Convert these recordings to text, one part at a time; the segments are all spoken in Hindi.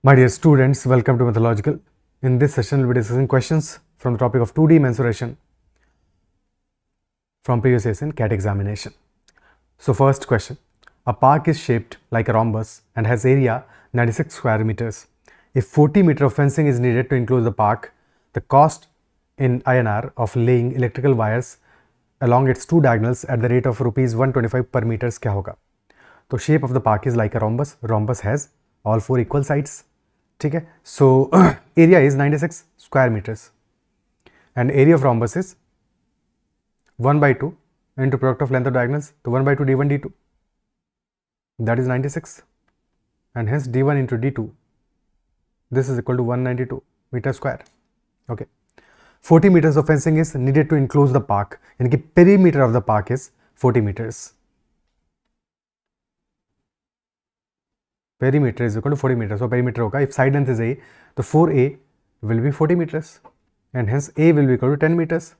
My dear students, welcome to Methodological. In this session, we'll be discussing questions from the topic of 2D mensuration from previous years in CAT examination. So first question, a park is shaped like a rhombus and has area 96 square meters. If 40 meter of fencing is needed to enclose the park, the cost in INR of laying electrical wires along its two diagonals at the rate of rupees 125 per meters क्या होगा? तो shape of the park is like a rhombus. Rhombus has all four equal sides. ठीक है, so area is 96 square meters and area of rhombus is 1 by 2 into product of length of diagonals, so 1 by 2 d1 d2, that is 96, and hence d1 into d2, this is equal to 192 meter square. Okay, 40 meters of fencing is needed to enclose the park, यानी कि perimeter of the park is 40 meters. Perimeter is equal to 40 meters. So perimeter होगा, if side length is A, तो 4A will be 40 meters and hence A will be equal to 10 meters.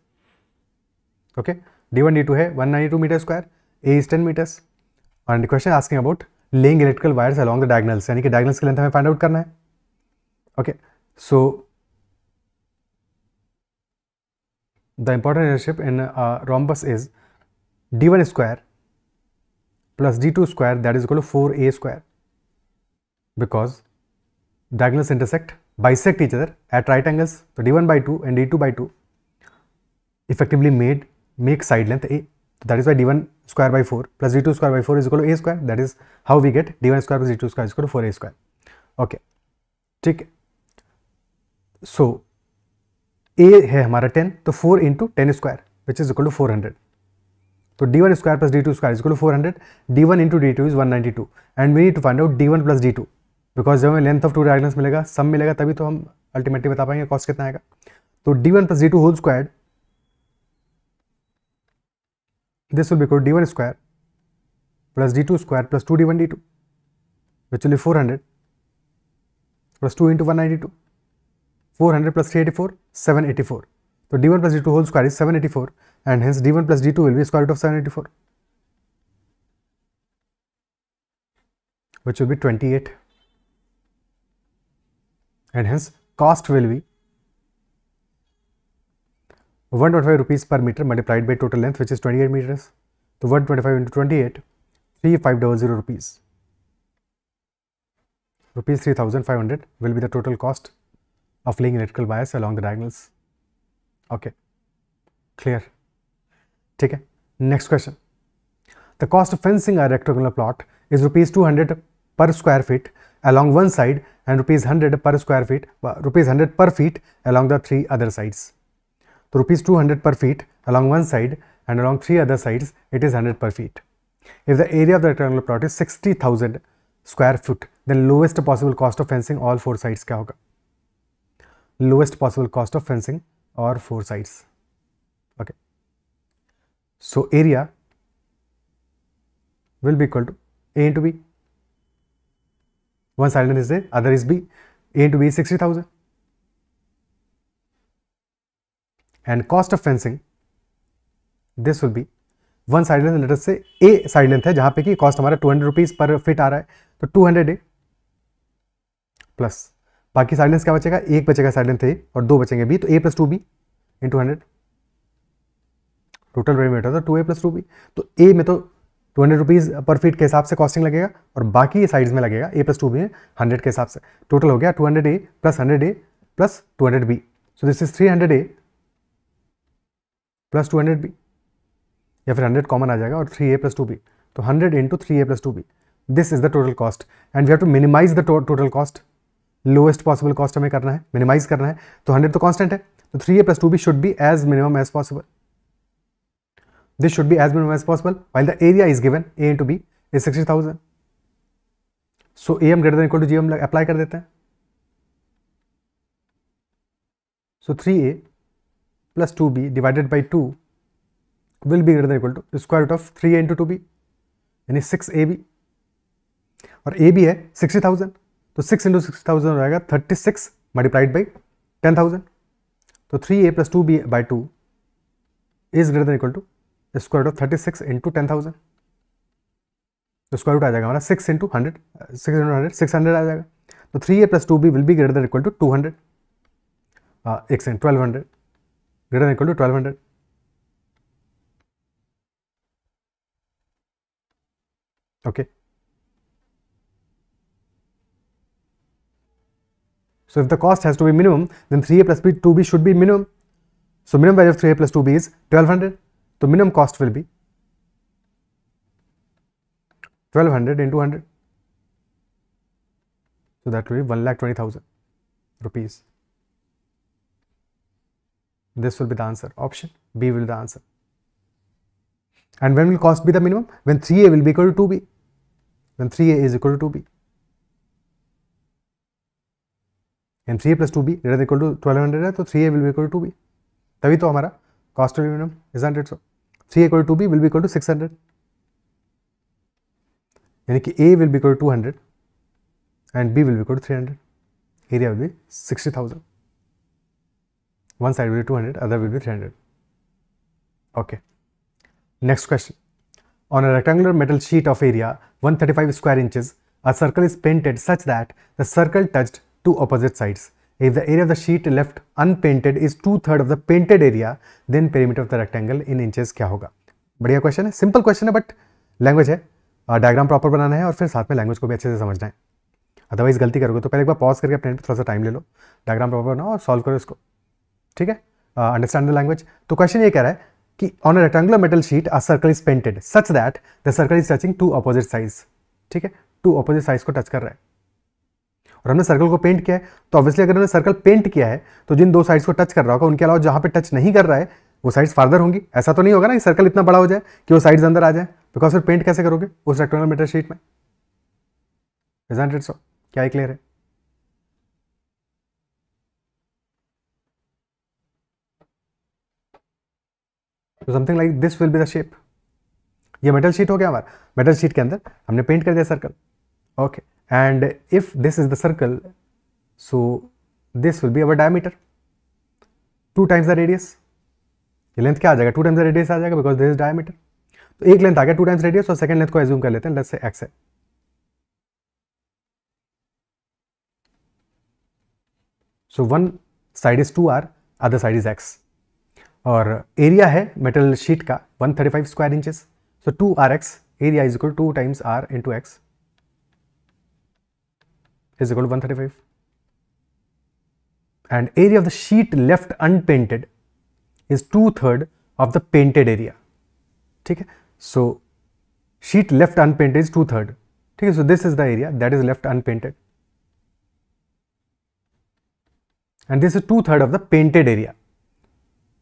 Okay, D1 D2 है 192 meter square, A is 10 meters. And the question asking about laying electrical wires along the diagonals, यानी कि diagonals की length हमें find out करना है. Okay, so the important relationship in rhombus is D1 square plus D2 square, that is equal to 4A square. Because diagonals bisect each other at right angles, so d1 by 2 and d2 by 2 effectively make side length A. So that is why d1 square by 4 plus d2 square by 4 is equal to A square. That is how we get d1 square plus d2 square is equal to 4A square. Okay, ठीक है. So A है हमारा 10, तो 4 into 10 square which is equal to 400. तो d1 square plus d2 square is equal to 400. d1 into d2 is 192 and we need to find out d1 plus d2. Because जब हमें लेंथ ऑफ टू डायगोनल्स मिलेगा, सम मिलेगा, तभी तो हम अल्टीमेटली बता पाएंगे कॉस्ट कितना आएगा. तो d1 plus d2 whole squared, this will be equal to d1 square plus d2 square plus 2d1 d2 which will be 400 plus 2 into 192, 400 plus 384 784. तो d1 plus d2 whole square is 784 and hence d1 plus d2 will be square root of 784 which will be 28. And hence cost will be 125 rupees per meter multiplied by total length which is 28 meters. So 125 into 28, 3500 rupees. Rupees 3500 will be the total cost of laying electrical wires along the diagonals. Okay, clear? ठीक है. Next question. The cost of fencing a rectangular plot is rupees 200 per square feet along one side and rupees 100 per square feet, rupees 100 per feet along the three other sides. So rupees 200 per feet along one side and along three other sides it is 100 per feet. If the area of the rectangular plot is 60,000 square foot, then lowest possible cost of fencing all four sides क्या होगा? Lowest possible cost of fencing or four sides. Okay. So area will be equal to A into B. One side length is A, other is B. A into B is 60,000. And cost of fencing, this will be one side length, let us say A side length है जहाँ पे कि cost हमारा 200 rupees पर फीट आ रहा है, तो 200 A प्लस बाकी साइड लेंथ क्या बचेगा? एक बचेगा साइड लेंथ A और दो बचेंगे B, तो A plus 2B into 100. Total perimeter था 2A प्लस 2B. तो A में तो 200 रुपीज़ पर फीट के हिसाब से कॉस्टिंग लगेगा और बाकी साइड्स में लगेगा A प्लस 2B में 100 के हिसाब से. टोटल हो गया 200A plus 100A plus 200B. So this is 300A plus 200B, या फिर 100 कॉमन आ जाएगा और 3A प्लस 2B. तो 100 into 3A plus 2B, this is the total cost and we have to minimise the total cost. Lowest possible cost हमें करना है, मिनिमाइज करना है. तो 100 तो कॉन्स्टेंट है, तो 3A plus 2B should be as minimum as possible. This should be as minimum as possible while the area is given A into B is 60,000. So AM greater than equal to G हम apply कर देते हैं. So 3A plus 2B divided by 2 will be greater than equal to square root of 3A into 2B यानी 6AB और AB है 60,000, तो 6 into 60,000 हो जाएगा 36 multiplied by 10,000. तो 3A plus 2B by 2 is greater than equal to square root of 36 into 10,000. तो स्क्वायर रूट आ जाएगा हमारा 6 इंटू 100, 600 आ जाएगा. तो 3a plus 2b will be greater than or equal to 200, एक second 1200, greater than or equal to 1200. Okay. So if the cost has to be minimum, then 3a plus 2b should be minimum. So minimum value of 3a plus 2b is 1200. So minimum cost will be 1200 into 100. So that will be 1,20,000 rupees. This will be the answer. Option B will be the answer. And when will cost be the minimum? When 3a will be equal to 2b. When 3a is equal to 2b. And 3a plus 2b greater than equal to 1200 है, तो 3a will be equal to 2b. तभी तो हमारा cost will be minimum, isn't it so? 3a equal to 2b will be equal to 600. यानी कि a will be equal to 200 and b will be equal to 300. Area will be 60,000. One side will be 200, other will be 300. Okay. Next question. On a rectangular metal sheet of area 135 square inches, a circle is painted such that the circle touched two opposite sides. If the area of the sheet left unpainted is 2/3 of the painted area, then perimeter of the rectangle in inches क्या होगा? बढ़िया क्वेश्चन है, सिंपल क्वेश्चन है, बट लैंग्वेज है, डायग्राम प्रॉपर बनाना है और फिर साथ में लैंग्वेज को भी अच्छे से समझना है. अदरवाइज गलती करोगे तो पहले एक बार पॉज करके अपने थोड़ा सा टाइम ले लो, डायग्राम प्रॉपर बनाओ और सॉल्व करो इसको. ठीक है, अंडरस्टैंड द लैंग्वेज. तो क्वेश्चन ये कह रहा है कि on a rectangular metal sheet a circle is painted such that the circle is touching two opposite sides. ठीक है, टू अपोजिट साइड्स को टच कर रहा है और हमने सर्कल को पेंट किया है. तो ऑब्वियसली अगर हमने सर्कल पेंट किया है तो जिन दो साइड्स को टच कर रहा होगा उनके अलावा जहां पे टच नहीं कर रहा है वो साइड्स फार्दर होंगी. ऐसा तो नहीं होगा ना कि सर्कल इतना बड़ा हो जाए कि वो साइड्स अंदर आ जाए, बिकॉज फिर पेंट कैसे करोगे उस रेक्टेंगुलर मेटल शीट में. Isn't it so? क्या क्लियर है? तो something like this will be the shape. ये मेटल शीट हो गया हमारा, मेटल शीट के अंदर हमने पेंट कर दिया circle. Okay, and if this is the circle, so this will be our diameter 2 times the radius. ये लेंथ क्या आ जाएगा? 2 times द रेडियस आ जाएगा, बिकॉज दिस इज डायमीटर. तो एक लेंथ आ गया 2 times रेडियस और सेकंड लेंथ को एज्यूम कर लेते हैं, लेट्स से एक्स है. So one side is 2r, other side is x. और एरिया है मेटल शीट का 135 square inches. So 2rx area is equal 2 times r into X is equal 135. And area of the sheet left unpainted is 2/3 of the painted area. ठीक है, सो शीट लेफ्ट अनपेंटेड इज 2/3. ठीक है, so this is the area that is left unpainted and this is 2/3 of the painted area.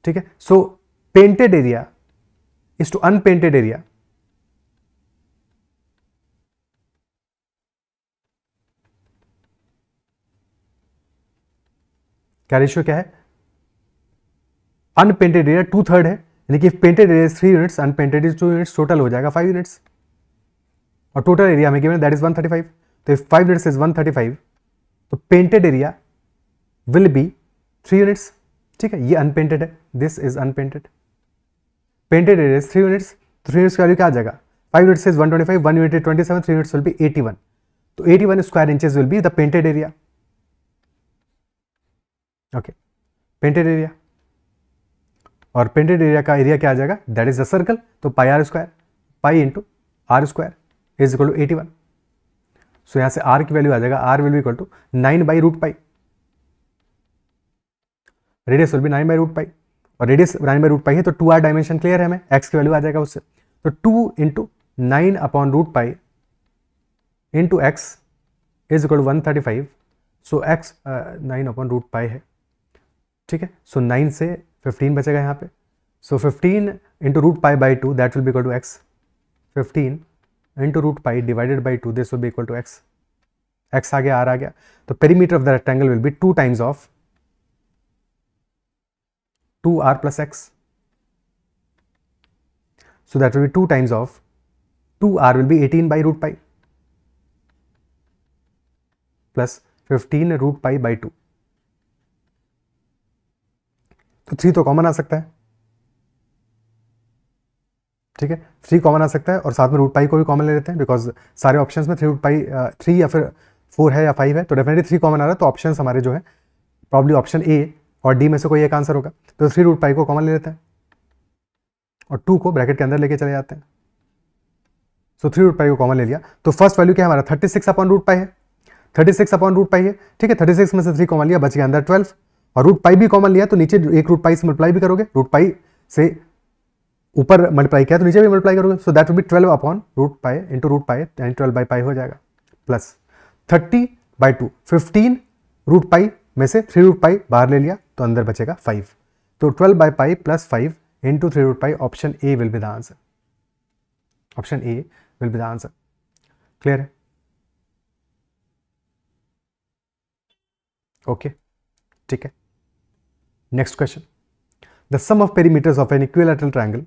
ठीक है, so painted area is to unpainted area. क्या रेशियो क्या है? अनपेंटेड एरिया 2/3 है, यानी कि painted area 3 units, unpainted is 2 units, total हो जाएगा 5 यूनिट्स. और टोटल एरिया में गिवन दैट इज 135. तो इफ 5 यूनिट्स इज 135, तो painted area will be 3 units. ठीक है, ये अनपेंटेड है, this is unpainted. Painted area 3 units, तो 3 यूनिट्स का वैल्यू क्या आ जाएगा? 5 units is 125, 1 unit is 27, 3 units will be 81. तो 81 square inches will be the painted area. Okay, painted area. और पेंटेड एरिया का एरिया क्या आ जाएगा? That is the circle. तो pi r square, pi into r square is equal to 81. सो यहां से आर की वैल्यू आ जाएगा, R will be equal to 9/√पाई. रेडियस विल बी 9/√पाई और रेडियस 9/√पाई है, तो 2r डायमेंशन क्लियर है हमें, x की वैल्यू आ जाएगा उससे. तो 2 इंटू 9/√पाई into X is equal to 135. So x 9/√पाई है. ठीक है, सो 9 से 15 बचेगा यहाँ पे. सो 15 इंटू √पाई/2 that will be equal to x. 15 into √पाई divided by 2 this will be equal to x. x आ गया, r आ गया. तो perimeter of the rectangle will be 2 times of 2r plus x. So that will be 2 times of 2r will be 18/√pi plus 15√pi/2. तो 3 तो कॉमन आ सकता है. ठीक है, 3 कॉमन आ सकता है और साथ में √पाई को भी कॉमन ले लेते हैं, बिकॉज सारे ऑप्शंस में 3 या फिर 4 है या 5 है, तो डेफिनेटली 3 कॉमन आ रहा है, तो ऑप्शन हमारे जो है प्रॉब्ली ऑप्शन ए और डी में से कोई एक आंसर होगा। तो 3√π को कॉमन ले लेते हैं और 2 को ब्रैकेट के अंदर लेके चले जाते हैं। सो 3√π को कॉमन ले लिया, तो फर्स्ट वैल्यू क्या है हमारा 36/√π है, 36/√π है, ठीक है। 36 में से 3 कॉमन लिया, बच गया अंदर 12, और √π भी कॉमन लिया तो नीचे एक √π से मल्टीप्लाई भी करोगे, √π से ऊपर मल्टीप्लाई किया तो नीचे भी मल्टीप्लाई करोगे, so that will be 12/√π into √π, यानी 12/π हो जाएगा, प्लस 30/2, 15√π में से 3√π बाहर ले लिया तो अंदर बचेगा 5, तो 12/π plus 5 into 3√π, option A will be the answer, option A will be the answer. Clear है? ओके, ठीक है। Next question, the sum of perimeters of an equilateral triangle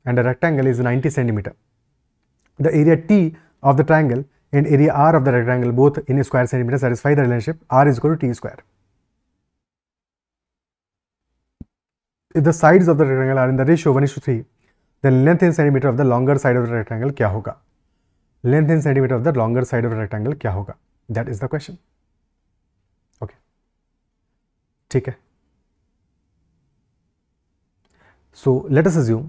and a rectangle is 90 centimeter. The area T of the triangle and area R of the rectangle both in square centimeter satisfy the relationship R is equal to T square. If the sides of the rectangle are in the ratio 1:3, then length in centimeter of the longer side of the rectangle क्या होगा? Length in centimeter of the longer side of the rectangle क्या होगा? That is the question. Okay, ठीक है। So let us assume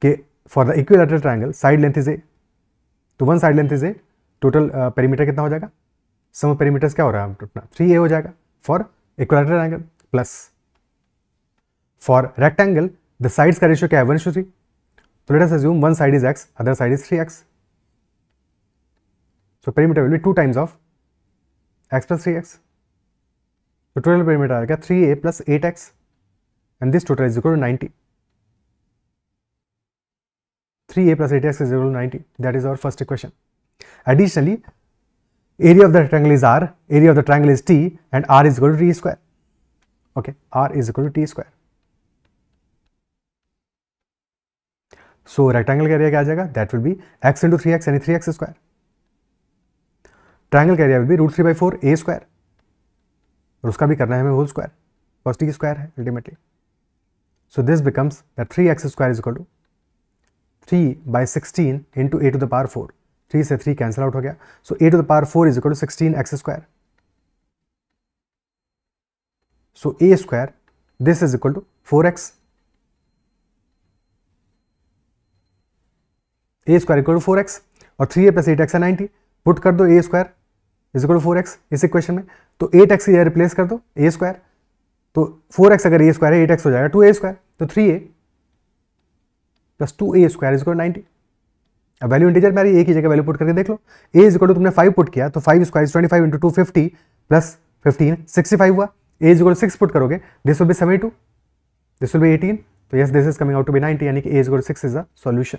कि for the equilateral triangle side length is A, तो one side length is A, total perimeter कितना हो जाएगा, सम ऑफ पेरीमीटर्स क्या हो रहा है अपना 3a हो जाएगा for equilateral triangle, plus for rectangle the sides का रेशियो क्या है 1:3, तो let us assume one side is x, other side is 3x, so perimeter will be 2 times of x plus 3x, तो टोटल पेरीमीटर आएगा 3a plus 8x and this total is equal to 90, 3a plus 8x is equal to 90. That is our first equation. Additionally, area of the rectangle is R, area of the triangle is T, and R is equal to T square. Okay, R is equal to T square. So rectangle का area क्या आ जाएगा? That will be x into 3x यानी 3x square. Triangle का area will be √3/4 a square. और उसका भी करना है हमें whole square, cos t square है ultimately. So this becomes that 3x square is equal to 3/16 into a to the power 4, 3 से 3 कैंसिल आउट हो गया, सो a to the power 4 is equal to 16x square, so a square this is equal to 4x, a square equal to 4x और 3a plus 8x है 90, पुट कर दो a square is equal to 4x इस इक्वेशन में, तो 8x ये रिप्लेस कर दो a square, तो 4x अगर a square है 8x हो जाएगा 2a square, तो 3a plus 2a square is equal 90। अब वैल्यू इंटीजर में एक ही जगह वैल्यू पुट करके देख लो, a इज इक्वल टू तुमने 5 पुट किया तो 5 स्क्वायर इज 25 इंटू 250 प्लस 15 65 हुआ, a इज इक्वल 6 पुट करोगे this will be 72, this will be 18, तो yes this is coming out to be 90, यानी कि a is equal 6 is the solution.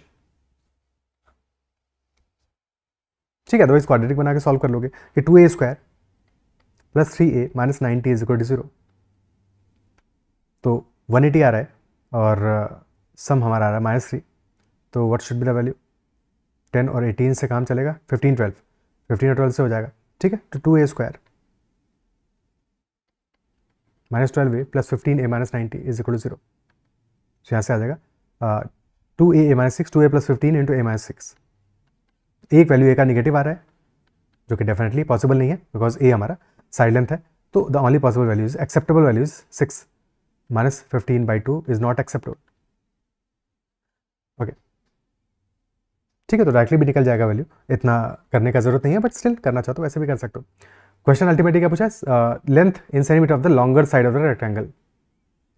ठीक है, अदरवाइज क्वाड्रेटिक बना के सॉल्व कर लोगे कि 2a square plus 3a minus 90 is equal to 0, तो 180 आ रहा है और सम हमारा आ रहा है -3, तो what should be the value, 10 और 18 से काम चलेगा, 15 12, 15 और 12 से हो जाएगा, ठीक है। तो 2a square -12a plus 15a minus 90 is equal to 0, यहाँ से आ जाएगा 2a minus 6, 2a plus 15 into a minus 6, एक वैल्यू a का निगेटिव आ रहा है जो कि डेफिनेटली पॉसिबल नहीं है बिकॉज a हमारा साइड लेंथ है, तो the only possible value is acceptable value is 6 minus 15/2 is not acceptable. Okay, ठीक है, तो डायरेक्टली भी निकल जाएगा वैल्यू, इतना करने का जरूरत नहीं है, बट स्टिल करना चाहते हो वैसे भी कर सकते हो। क्वेश्चन अल्टीमेटली क्या पूछा है, length in centimetre of the longer side of the rectangle,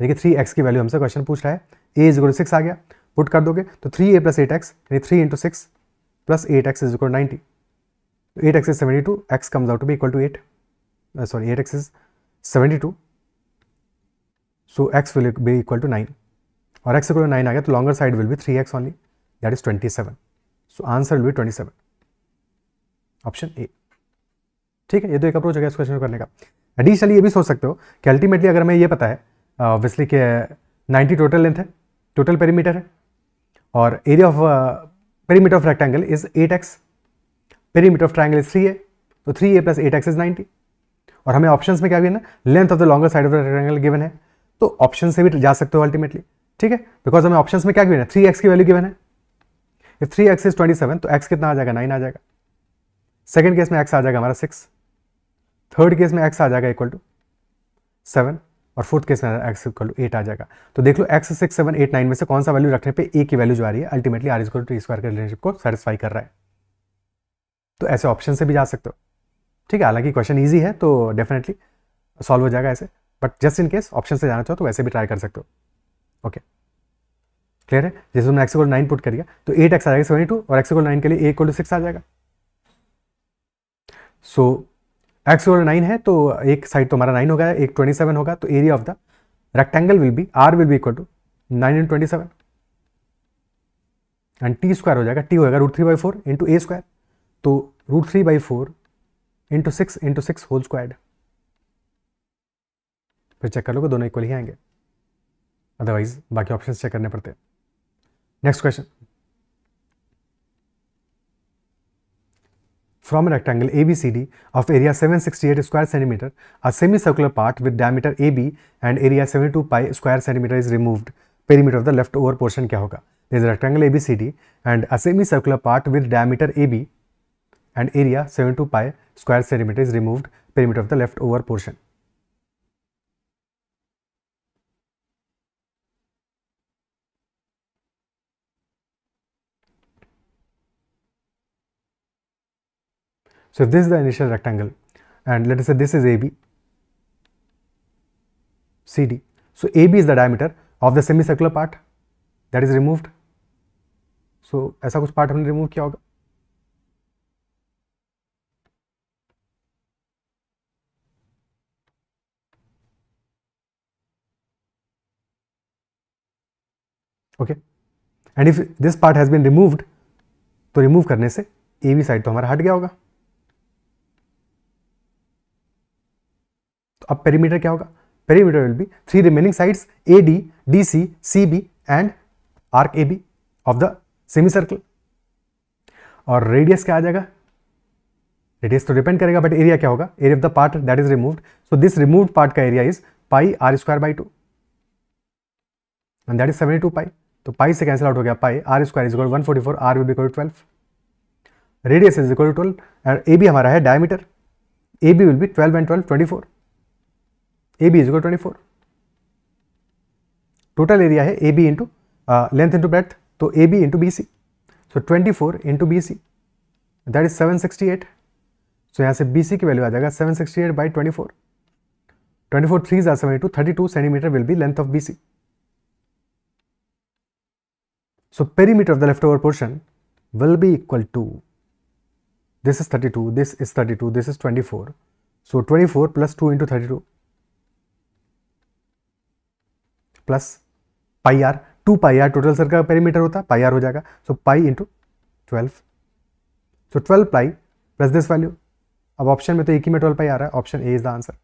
यानी कि 3x की वैल्यू हमसे क्वेश्चन पूछ रहा है, a इज इक्वल टू 6 आ गया, पुट कर दोगे तो 3a प्लस 8x यानी 3 into 6 plus 8x is equal to 90, 8x is 72, x comes out to be equal to 8, sorry 8x is 72, so x will be equal to 9, और x इक्वल टू 9 आ गया तो longer side will be 3x only, that is 27, so answer will be 27, option A. ठीक है, ये तो एक अप्रोच है इस क्वेश्चन को करने का। एडिशनली ये भी सोच सकते हो कि अल्टीमेटली अगर हमें ये पता है ऑब्वियसली कि 90 टोटल लेंथ है, टोटल पेरीमीटर है, और area of perimeter of rectangle is 8x, perimeter of triangle is 3a, तो 3a प्लस 8x इज 90, और हमें ऑप्शंस में क्या गिवन है, length of the longer side of the rectangle given है, तो ऑप्शन से भी जा सकते हो अल्टीमेटली। ठीक है, बिकॉज हमें ऑप्शंस में क्या गिवन है, 3x की वैल्यू गिवन है, इफ 3x इज 27 तो x कितना आ जाएगा, 9 आ जाएगा, सेकेंड केस में x आ जाएगा हमारा 6, थर्ड केस में x आ जाएगा इक्वल टू 7 और फोर्थ केस में x इक्वल टू 8 आ जाएगा। तो देख लो x 6 7 8 9 में से कौन सा वैल्यू रखने पे a की वैल्यू जो आ रही है ultimately r equal to t square के रिलेशनशिप को सेटिस्फाई कर रहा है। तो ऐसे ऑप्शन से भी जा सकते हो, ठीक है। हालांकि क्वेश्चन ईजी है तो डेफिनेटली सॉल्व हो जाएगा ऐसे, but just in case option से जाना चाहो तो वैसे भी ट्राई कर सकते हो। ओके, क्लियर है। जैसे तुमने x इक्वल 9 पुट करिए तो 8x आ जाएगा 72 और x इक्वल 9 के लिए a इक्वल टू 6 आ जाएगा। सो x इक्वल 9 है तो एक साइड तो हमारा 9 होगा, एक 27 होगा, तो area of the rectangle will be r will be equal to 9 × 27 and t square हो जाएगा, t होगा √3/4 इंटू a स्क्वायर, तो √3/4 इंटू 6 होल स्क्वायर्ड। फिर चेक कर लो कि दोनों इक्वल ही आएंगे, अदरवाइज बाकी ऑप्शन चेक करने पड़ते हैं। Next question, from a rectangle ABCD of area 768 square centimeter, a semicircular part with diameter AB and area 72 pi square centimeter is removed. Perimeter of the leftover portion क्या होगा? There is a rectangle ABCD and a semicircular part with diameter AB and area 72 pi square centimeter is removed. Perimeter of the leftover portion. So if this is the initial rectangle and let us say this is AB, CD. So AB is the diameter of the semicircular part that is removed. So ऐसा कुछ पार्ट हमने रिमूव किया होगा। Okay, and if this part has been removed, तो रिमूव करने से AB साइड तो हमारा हट गया होगा। तो अब पेरीमीटर क्या होगा? Perimeter will be 3 remaining sides AD, DC, CB and arc AB of the semi circle. और रेडियस क्या आ जाएगा? रेडियस तो डिपेंड करेगा, बट एरिया क्या होगा? Area of the part that is removed. So this removed part का area is pi r² / 2 and that is 72 pi. तो पाई से कैंसिल आउट हो गया, pi r² is equal 144, r will be equal 12, radius is equal 12 and AB हमारा है diameter, AB will be 12 and 12 24, AB is equal 24। Total area है AB into length into breadth, तो AB into BC, so 24 into BC that is 768। सो यहाँ से BC की वैल्यू आ जाएगा 768 by 24, 24 3s are 72, 32 centimetre will be length of BC। So perimeter of the leftover portion will be equal to, this is 32, this is 32, this is 24. So 24 plus 2 into 32 plus pi r, 2 pi r total circle का पेरीमीटर होता है, pi r हो जाएगा। So pi into 12, so 12 pi plus this value। अब ऑप्शन में तो एक ही में 12 pi आ रहा है, option A is the answer,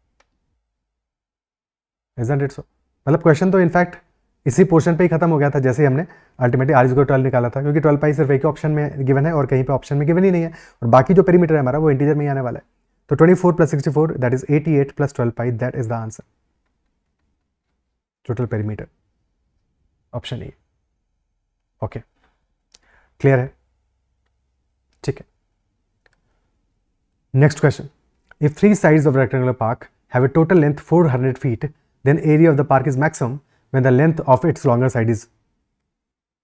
isn't it so? मतलब क्वेश्चन तो इनफैक्ट इसी पोर्शन पे ही खत्म हो गया था जैसे ही हमने अल्टीमेटली r इक्वल 12 निकाला था, क्योंकि 12 पाई सिर्फ एक ऑप्शन में गिवन है और कहीं पे ऑप्शन में गिवन ही नहीं है, और बाकी जो पेरीमीटर है हमारा वो इंटीजर में ही आने वाला है। तो 24 plus 64 that is 88 plus 12 pi, that is the answer, total perimeter, option A. Okay, clear है? ठीक है। Next question, if 3 sides of rectangular park have a total length 400 feet, then area of the park is maximum when the length of its longer side is,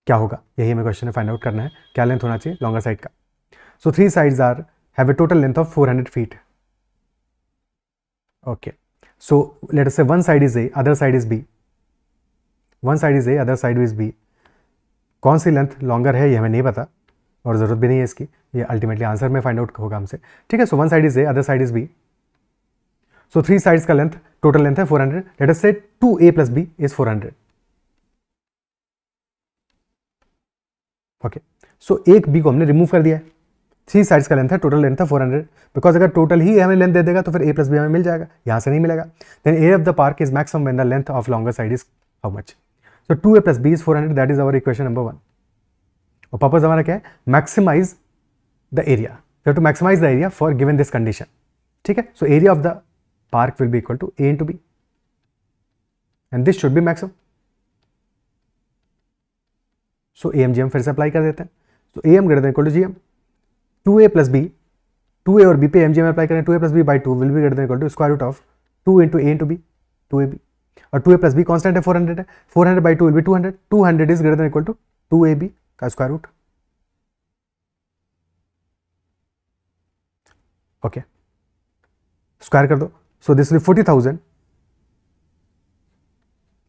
क्या होगा? यही हमें क्वेश्चन में फाइंड आउट करना है, क्या लेंथ होना चाहिए लॉन्गर साइड का। So 3 sides are have a total length of 400 feet. Okay, so let us say one side is A, other side is B, one side is A, other side is B. कौन सी लेंथ लॉन्गर है ये हमें नहीं पता और जरूरत भी नहीं है इसकी, ये अल्टीमेटली आंसर में फाइंड आउट होगा हमसे, ठीक है। So one side is A, other side is B, so 3 sides का लेंथ टोटल लेंथ है 400, let us say 2a plus b is 400। Okay, so एक b को हमने रिमूव कर दिया है, 3 साइड्स का लेंथ है, टोटल लेंथ है 400, बिकॉज अगर टोटल ही हमें लेंथ दे देगा तो फिर a प्लस b हमें मिल जाएगा, यहां से नहीं मिलेगा। Then area of the park is maximum when the length of longer side is how much? So 2a plus b is 400, that is our equation number 1। और पर्पस हमारा क्या है? Maximise the area, we have to maximise the area for given this condition, ठीक है। So area of the park will be equal to a into b and this should be maximum. So AM GM फिर से अप्लाई कर देते हैं। So AM greater than equal to GM, 2a plus b 2a और b पे mg में अप्लाई करें, 2a plus b by 2 will be greater than equal to square root of 2 into a into b, 2ab, और 2a प्लस बी कॉन्स्टेंट है 400 है, 400 by 2 will be 200, 200 is greater than equal to 2ab का स्क्वायर रूट। ओके, स्क्वायर कर दो, so this will 40,000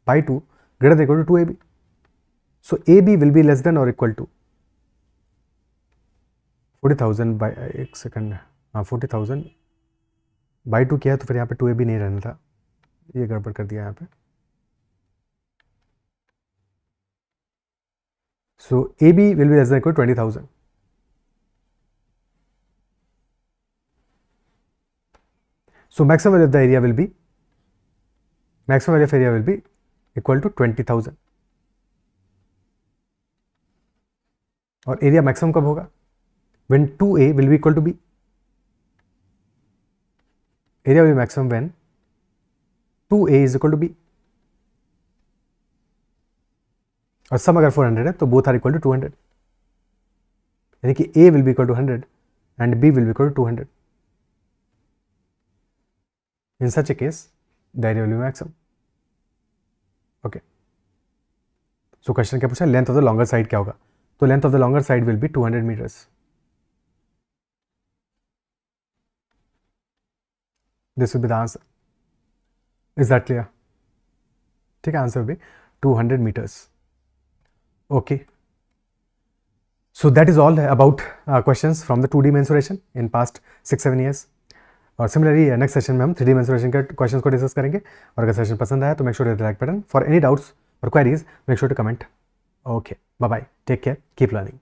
by 2 greater than equal to 2ab, so ab will be less than और इक्वल टू 40,000 बाई, एक सेकंड, हाँ 40,000 बाई 2 किया है तो फिर यहाँ पे 2ab नहीं रहना था, ये गड़बड़ कर दिया यहाँ पे। सो ab will be less than equal 20,000, so maximum value of the area will be, maximum value of area will be equal to 20,000, और एरिया मैक्सिमम कब होगा, when 2a will be equal to b, area will be maximum when 2a is equal to b, और सम अगर 400 है तो बोथ आर इक्वल टू 200, यानी कि a will be equal to 100 and b will be equal to 200. In such a case, the area will be maximum. Okay. So question क्या पूछा, length of the longer side क्या होगा, तो length of the longer side will be 200 meters. This will be the answer. Is that clear? ठीक है, answer will be 200 meters. Okay. So that is all about questions from the 2D mensuration in past 6-7 years. और सिमिलरली नेक्स्ट सेशन में हम 3D मेंसुरेशन के क्वेश्चंस को डिस्कस करेंगे, और अगर सेशन पसंद आया तो make sure to hit the like button. For any doubts और queries make sure to comment. Okay, bye bye, take care, keep learning.